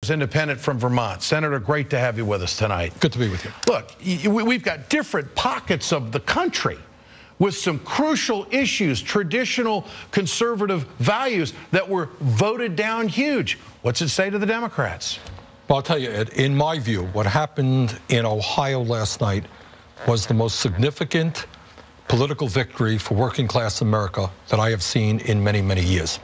Independent from Vermont. Senator, great to have you with us tonight. Good to be with you. Look, we've got different pockets of the country with some crucial issues, traditional conservative values that were voted down huge. What's it say to the Democrats? Well, I'll tell you, Ed, in my view, what happened in Ohio last night was the most significant political victory for working class America that I have seen in many, many years.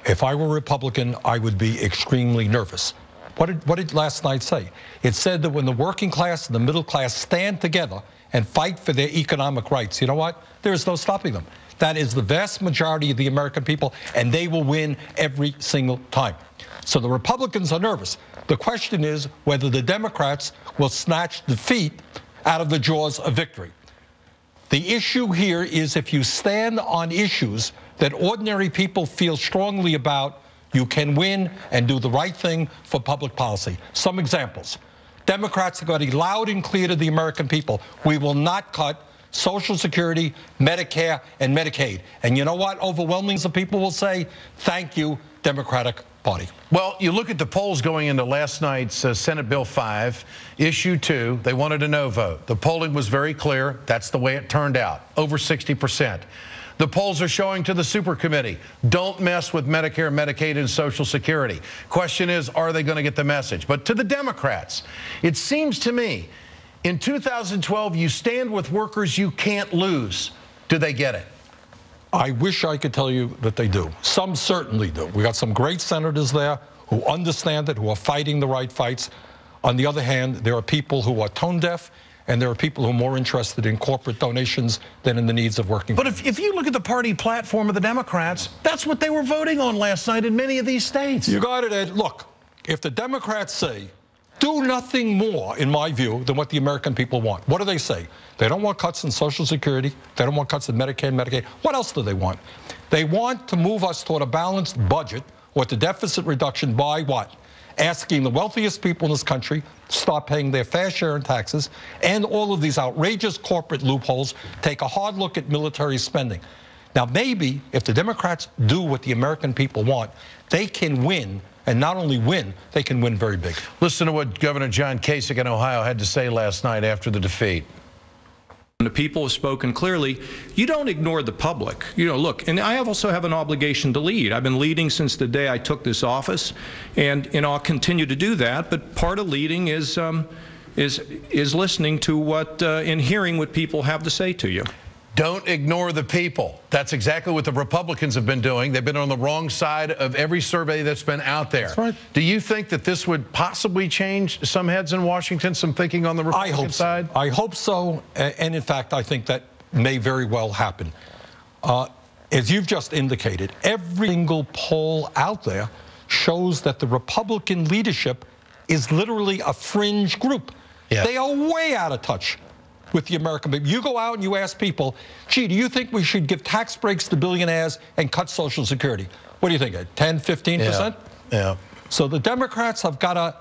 If I were a Republican, I would be extremely nervous. What did last night say? It said that when the working class and the middle class stand together and fight for their economic rights, you know what? There is no stopping them. That is the vast majority of the American people, and they will win every single time. So the Republicans are nervous. The question is whether the Democrats will snatch defeat out of the jaws of victory. The issue here is if you stand on issues that ordinary people feel strongly about, you can win and do the right thing for public policy. Some examples. Democrats are going to be loud and clear to the American people. We will not cut Social Security, Medicare, and Medicaid. And you know what? Overwhelming of people will say, thank you, Democratic Party. Well, you look at the polls going into last night's Senate Bill 5, Issue 2, they wanted a no vote. The polling was very clear. That's the way it turned out, over 60%. The polls are showing to the super committee, don't mess with Medicare, Medicaid, and Social Security. Question is, are they going to get the message? But to the Democrats, it seems to me, in 2012, you stand with workers you can't lose. Do they get it? I wish I could tell you that they do. Some certainly do. We got some great senators there who understand it, who are fighting the right fights. On the other hand, there are people who are tone deaf, and there are people who are more interested in corporate donations than in the needs of working people. But if you look at the party platform of the Democrats, that's what they were voting on last night in many of these states. You got it, Ed. Look, if the Democrats say, do nothing more, in my view, than what the American people want, what do they say? They don't want cuts in Social Security. They don't want cuts in Medicare and Medicaid. What else do they want? They want to move us toward a balanced budget or to deficit reduction by what? Asking the wealthiest people in this country to stop paying their fair share in taxes, and all of these outrageous corporate loopholes, take a hard look at military spending. Now, maybe if the Democrats do what the American people want, they can win, and not only win, they can win very big. Listen to what Governor John Kasich in Ohio had to say last night after the defeat. The people have spoken clearly. You don't ignore the public. You know, look, and I also have an obligation to lead. I've been leading since the day I took this office, and I'll continue to do that. But part of leading is listening to what and hearing what people have to say to you. Don't ignore the people. That's exactly what the Republicans have been doing. They've been on the wrong side of every survey that's been out there. That's right. Do you think that this would possibly change some heads in Washington, some thinking on the Republican side? I hope so. And in fact, I think that may very well happen. As you've just indicated, every single poll out there shows that the Republican leadership is literally a fringe group. Yeah. They are way out of touch with the American people. You go out and you ask people, gee, do you think we should give tax breaks to billionaires and cut Social Security? What do you think, 10, 15%? Yeah. So the Democrats have got to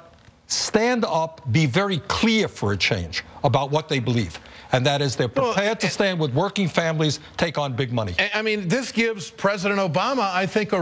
stand up, be very clear for a change about what they believe. And that is they're prepared to stand with working families, take on big money. I mean, this gives President Obama, I think, a